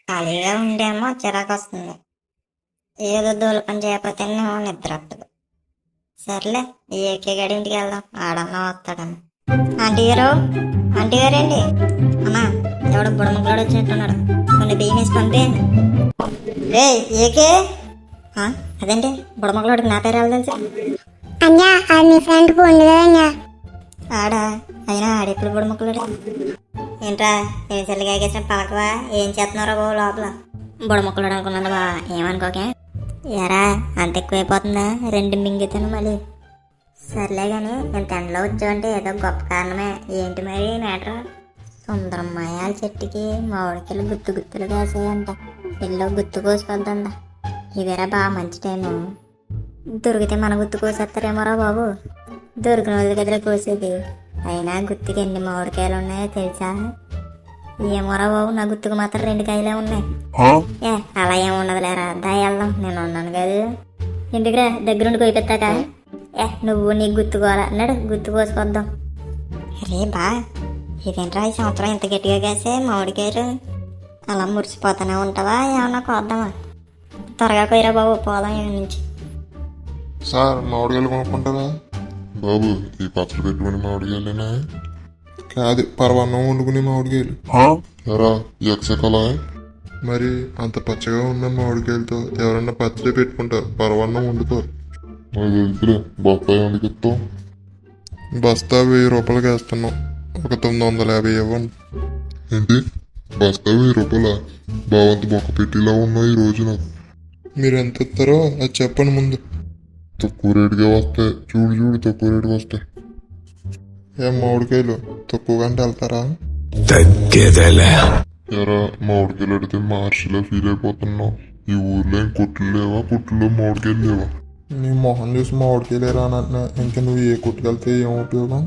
ఖాళీగా ఉండేమో చిరాకు వస్తుంది. ఏదో దూల పని చేయకపోతేనేమో నిద్ర వస్తుంది. సర్లే ఏకే గడి ఇంటికి వెళ్దాం, ఆడన్నా వస్తాడని. ఆంటీ గారు, ఆంటీ గారండి. అమ్మా, ఎవడో బుడమకులాడు వచ్చినట్టున్నాడు, కొన్ని బియ్యం వేసి పంపేయండి. రే ఏకే, అదేంటి బుడమకులాడికి నా పేరు ఎలా తెలుసు? అన్యా అది నీ ఫ్రెండ్ పోండి కదా. ఆడా అయినా ఆడెప్పుడు బుడమకులాడు? ఏంట్రా ఏ చెల్లిగా ఎగేసిన పలకవా? ఏం చేస్తున్నారో బాబు లోపల? బుడమకులాడు అనుకున్నది బా, ఏమనుకోకే. ఎరా అంత ఎక్కువైపోతుందా? రెండు మింగితను మళ్ళీ. సర్లే కానీ ఇంత ఎండలో వచ్చావంటే ఏదో గొప్ప కారణమే. ఏంటి మరి మ్యాటర్? సుందరమ్మాయాల చెట్టుకి మామిడికాయలు గుత్తు గుత్తులు కాసాయంట. ఇల్లు గుత్తు కోసిపోద్దంట. ఇదేరా బాగా మంచి టైము. దొరికితే మన గుత్తు కోసేస్తారేమోరా బాబు. దొరికిన వాళ్ళ దగ్గర కోసేది. అయినా గుత్తికి ఎన్ని మామిడికాయలు ఉన్నాయో తెలుసా? ఏమోరా బాబు, నా గుత్తుకు మాత్రం 2 కాయలే ఉన్నాయి. అలా ఏముండదులేరా, దా వెళ్దాం, నేను ఉన్నాను కదా. ఇంటికి రా, దగ్గరుండి కోయిపెత్తాక. నువ్వు నీకు గుర్తుకోవాలా అన్నాడు, గుర్తు కోసుకొద్దాం. అరే బా, ఇదేంట్రా ఈ సంవత్సరం ఇంత గట్టిగా కాసే మామిడికాయలు? అలా మురిసిపోతానే ఉంటావా? ఏమన్నా కోద్దామా? త్వరగా కోయిరా బాబు, పోదాం ఇక్కడి నుంచి. సార్ మామిడికాయలు కొనుక్కుంటారా? బాబు ఈ పచ్చడి పెట్టుకుని మామిడికాయలేనా? కాదు, పరవన్నం వండుకునే మామిడికాయలు. ఎరా ఎక్సకలా? మరి అంత పచ్చగా ఉన్న మామిడికాయలతో ఎవరన్నా పచ్చడి పెట్టుకుంటారు, పరవన్నం వండుతారు. బస్తాయి వండుకెత్తావు? బస్తా 1000 రూపాయలకి వేస్తున్నాం, ఒక 950 ఇవ్వండి. ఏంటి బస్తా 1000 రూపాయల? బావంత బొక్క పెట్టిలా ఉన్నావు ఈ రోజు నాకు. మీరు ఎంత ఇస్తారో అది చెప్పండి ముందు. తక్కువ రేటుగా వస్తాయి, చూడు చూడు తక్కువ రేటుగా వస్తాయి. ఏం మామిడికాయలు తక్కువ గంట వెళ్తారా? ఎరా మామిడికాయలు అడిగితే మహర్షిలో ఫీల్ అయిపోతున్నావు. ఈ ఊర్లో ఏం కొట్లు లేవా? కొట్టులో మామిడికాయలు లేవా? నీ మొహం చూసి మామిడికాయలు రానంటున్నా, ఇంకా నువ్వు ఏ కొట్టుకెళ్తే ఏం ఉపయోగం?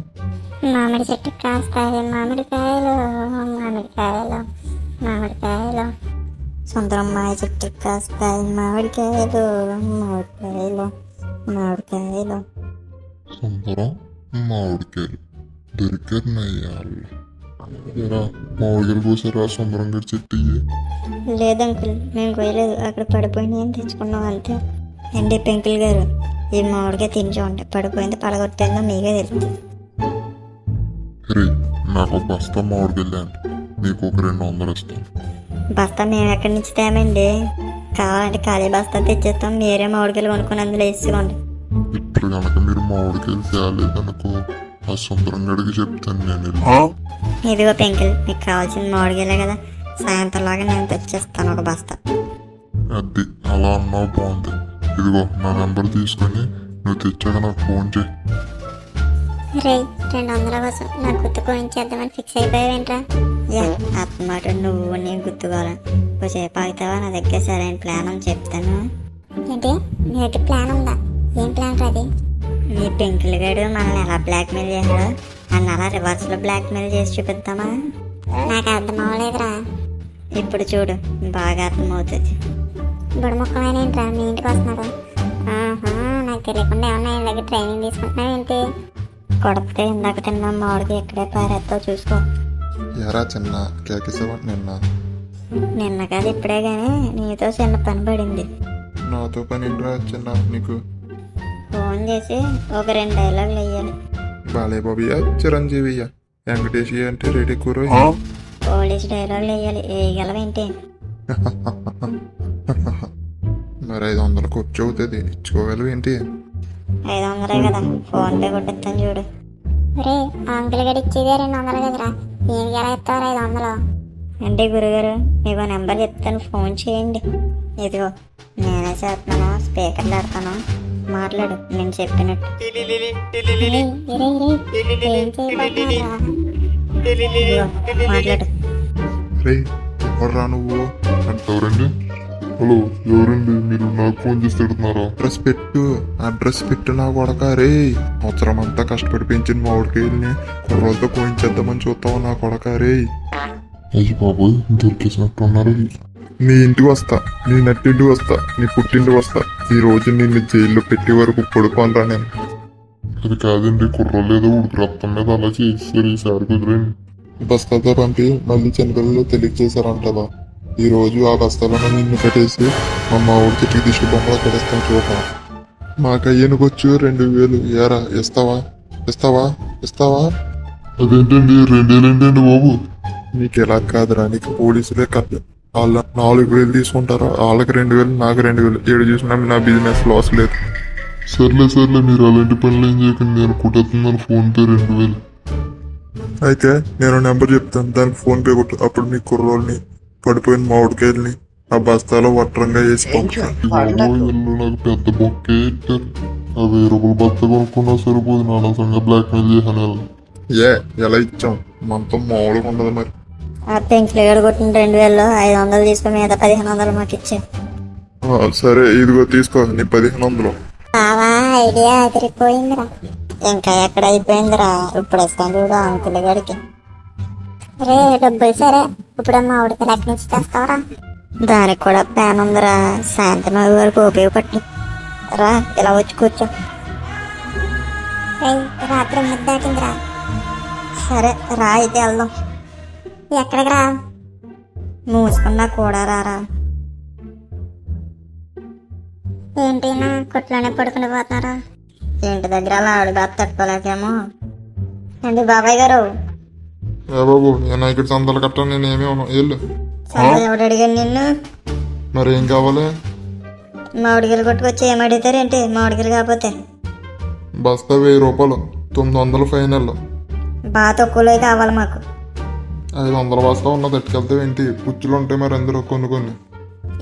మామిడి చెట్టు కాస్తాయి మామిడికాయలు, మామిడికాయలు, మామిడికాయలు. సుందరమ్మాయి చెట్టు కాస్తాయి మామిడికాయలు, మామిడికాయలు, మామిడికాయలు. సుందరం మామిడికాయలు దొరికారు. ఎరా మామిడికాయలు కోసారా? సుందరం గారి చెట్టు లేదు అంకుల్, మేము కోయలేదు, అక్కడ పడిపోయినాయి అని తెచ్చుకున్నాం అంతే. అండి పెంకుల్ గారు, ఈ మామిడికాయ తిని చూడండి, పడిపోయింది పడగొట్టేందో మీకే తెలుస్తుంది. రే నాకు బస్తా మామిడికాయలు అండి, నీకు ఒక 200 ఇస్తాను. బస్తా మేము ఎక్కడి నుంచి తేమండి? కావాలంటే ఖాళీ బస్తా తెచ్చేస్తాం, మీరే మామిడికాయలు కొనుక్కొని అందులో వేసుకోండి. ఇప్పుడు కనుక మీరు మామిడికాయలు తేలేదనుకో, ఆ సుందరం గడికి చెప్తాను నేను. ఇదిగో పెంకుల్, మీకు కావాల్సిన మామిడికాయలే కదా, సాయంత్రంలాగా నేను తెచ్చేస్తాను ఒక బస్తా. అది అలా అన్నావు, బాగుంది. ఇదిగో నా నెంబర్ తీసుకొని నువ్వు తెచ్చాక నాకు ఫోన్ చేయి. రే 200 కోసం నా గుర్తు కోయించేద్దామని ఫిక్స్ అయిపోయావేంట్రా? అన్నమాట నువ్వు నేను గుర్తుకోవాలి. కొంచెంసేపు ఆగుతావా? నా దగ్గర సరైన ప్లాన్ అని చెప్తాను. ఏంటి నీ దగ్గర ప్లాన్ ఉందా? ఏం ప్లాన్ అది? నీ పెంకుల్ గడు మనల్ని ఎలా బ్లాక్మెయిల్ చేశాడో అన్న అలా రివర్స్లో బ్లాక్మెయిల్ చేసి చూపిద్దామా? నాకు అర్థం అవ్వలేదురా. ఇప్పుడు చూడు, బాగా అర్థమవుతుంది. బుడముక్కమైన ఏంట్రా మీ ఇంటికి వస్తున్నాడు? నాకు తెలియకుండా ఏమన్నా ఆయన దగ్గర ట్రైనింగ్ తీసుకుంటున్నావు ఏంటి? కొడితే ఇందాక తిన్నా మామిడికి ఎక్కడే పారేస్తావు చూసుకో. ఎరా చిన్న కేకేసావా? నిన్న కాదు ఇప్పుడే, కానీ నీతో చిన్న పని పడింది. నాతో పని ఏంట్రా చిన్న నీకు? ఫోన్ చేసి ఒక 2 డైలాగులు వేయాలి. బాలేబాబయ్య, చిరంజీవియ్య, వెంకటేష్ అంటే రెడీ కూర. పోలీస్ డైలాగులు వేయాలి, వేయగలవేంటి? మరి 500 ఖర్చు అవుతుంది, ఇచ్చుకోగలవు ఏంటి? 500 కదా, ఫోన్ పే కొట్టిస్తాను చూడు. రే అంకుల్ గడి ఇచ్చేదే 200 కదరా, ఏమి ఎలా ఇస్తావు 500? అంటే గురుగారు మీకు నెంబర్ చెప్తాను, ఫోన్ చేయండి. ఇదిగో నేనే చేస్తున్నాను, స్పీకర్లు ఆడతాను, మాట్లాడు నేను చెప్పినట్టు. మాట్లాడు. రే ఎవర్రా నువ్వు? అంటారండి. హలో ఎవరండి మీరు? నాకు ఫోన్ చేసి తిడుతున్నారా? అడ్రస్ పెట్టు నా కొడక. రే అవసరం అంతా కష్టపడి పెంచిన మామిడికాయల్ని కుర్రోలతో కోయించేద్దామని చూస్తావు నా కొడక. రే అయ్యి బాబోయ్, దొరికేసినట్టు ఉన్నారు. నీ ఇంటికి వస్తా, నీ నట్టింటికి వస్తా, నీ పుట్టింటికి వస్తా. ఈ రోజు నిన్ను జైల్లో పెట్టే వరకు పడుకోనరా నేను. అది కాదండి, కుర్రోలు ఏదో ఉడికి రక్తం మీద అలా చేస్తారు, ఈసారి కుదిరండి. బస్తాతో పంపి మళ్ళీ చిన్నపిల్లలు తెలియజేశారంటదా? ఈ రోజు ఆ బస్తాలను నిన్ను కట్టేసి మా మామిడి చెట్టుకి దిష్టి బొమ్మలు కట్టేస్తాను చూప. మాకయ్యనుకొచ్చు 2000. ఏరా ఇస్తావా ఇస్తావా ఇస్తావా? అదేంటండి 2000 ఏంటండి బాబు? నీకు ఎలా కాదురా, నీకు పోలీసులే కట్ట. వాళ్ళ 4000 తీసుకుంటారు, వాళ్ళకి 2000, నాకు 2000. ఏడు చూసినా నా బిజినెస్ లాస్ లేదు. సర్లే సర్లే, మీరు అలాంటి పనులు ఏం చేయకండి. నేను కుట్టేస్తున్నాను ఫోన్పే 2000. అయితే నేను నెంబర్ చెప్తాను, దానికి ఫోన్ పే కొట్టు. అప్పుడు మీ కుర్రోల్ని పడిపోయిన మామిడికాయల్ని ఆ బస్తాలో వట్రంగా వేసి పంపుతాను. నాకు పెద్ద బొక్కే ఇచ్చారు. ఆ 1000 రూపాయల బస్తా కొనుక్కున్నా సరిపోదు. నా అనవసరంగా బ్లాక్ మెయిల్ చేశాను. ఎలా ఇచ్చాం? మనతో మామూలుగా ఉండదు మరి. ఆ పెంకులు గడు కొట్టిన 2000లో 500 తీసుకుని మీద 1500 మాకు ఇచ్చాను. సరే ఇదిగో తీసుకో నీ 1500. బావా ఐడియా అదిరిపోయిందిరా. ఇంకా ఎక్కడ అయిపోయిందిరా, ఇప్పుడు ఇస్తాను చూడు అంకుల్ గడికి. రే డబ్బులు సరే, ఇప్పుడు మామిడికాయలు ఎక్కడి నుంచి తెస్తావరా? దానికి కూడా ప్లాన్ ఉందిరా, సాయంత్రం అయ్యే వరకు ఉపయోగపట్టి రా, ఇలా వచ్చి కూర్చో. రే రాత్రి ముద్ద దాటిందిరా. సరే రా అయితే వెళ్దాం. ఎక్కడికి రా? మూసుకున్నా కూడా రారా. ఏంటి నా కొట్లోనే పడుకుని పోతున్నారా? ఇంటి దగ్గర అలా ఆవిడ బాధ తట్టుకోలేకేమో. అండి బాబాయ్ గారు. బాబు నేను ఇక్కడ సంతలు కట్ట, నేను ఏమీ ఉన్నాను. వెళ్ళు. సరే ఎవడు అడిగాను నిన్ను? మరి ఏం కావాలి? మామిడికాయలు కొట్టుకొచ్చి ఏం అడుగుతారేంటి? మామిడికాయలు కాకపోతే బస్తా 1000 రూపాయలు, 900 ఫైనల్. బాగా తక్కువలో కావాలి మాకు. 500 బస్తా ఉన్నది ఎట్టుకెళ్తే ఏంటి? పుచ్చులు ఉంటాయి మరి అందరూ కొన్ని.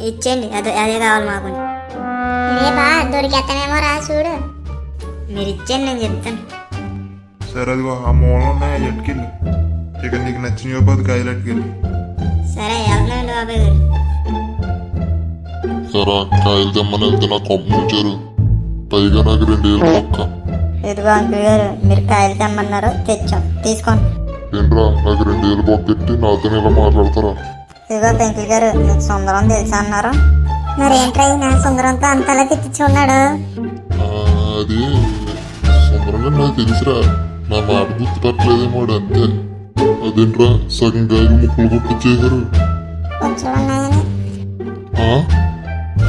ఇచ్చేయండి, అదే అదే కావాలి మాకు. రే బా దొరికేస్తానేమో రా చూడు. మీరు ఇచ్చేయండి, నేను చెప్తాను. సరే అదిగో ఆ మూలం ఉన్నాయి, ఎట్టుకెళ్ళి. ఇక నీకు నచ్చిన 10 కాయలు ఎట్టుకెళ్ళి. సరే వెళ్తున్నాండి బాబాయ్ గారు. సరే కాయలు తెమ్మని వెళ్తే నా కొంప ఉంచారు, పైగా నాకు 2000 పక్క. ఇదిగో అంకుల్ గారు, మీరు కాయలు తెమ్మన్నారు, తెచ్చాం, తీసుకోండి. ఏంట్రా నాకు 2000 పక్కెట్టి నాతో ఇలా మాట్లాడతారా? ఇదిగో పెంకుల్ గారు, మీకు సుందరం తెలుసా అన్నారు. మరేంట్రా నా సుందరంతో అంతలా తిట్టించి ఉన్నాడు? అది సుందరంగా నాకు తెలుసురా, నా మాట గుర్తుపట్టలేదేమో అంతే. అదేంట్రా సగం కాయలు ముక్కలు కొట్టించేశారు. కొంచెం ఉన్నాయని.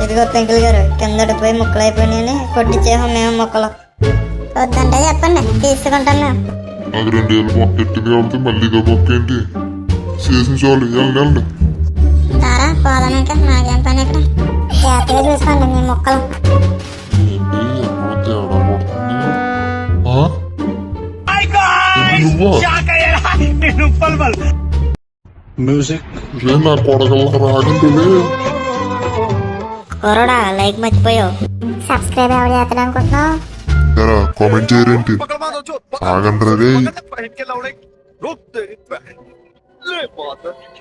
ఇదిగో పెంకుల్ గారు, కింద పోయి ముక్కలు అయిపోయినాయని కొట్టించేసాం మేము ముక్కలు. వద్దంటే చెప్పండి, తీసుకుంటాను. నాకు 2000 పక్కెట్టింది కాబట్టి మళ్ళీ ఇదో పక్క ఏంటి? చేసిన చాలు, వెళ్ళండి. తారా పోదాం, ఇంకా నాకేం పని ఇక్కడ. జాగ్రత్తగా చూసుకోండి మీ మొక్కలు. ఏంటి ఎక్కడ తేడా పడుతుంది? రే నా కొడగల రాగండి. కొరడా లైక్ మర్చిపోయావు. సబ్స్క్రైబ్ ఎవరు చేస్తాడు అనుకుంటున్నావు? కామెంట్ చేయరేంటి? ఆగండి రే. पहन के लौड़े रोक तेरी बहन ले माता की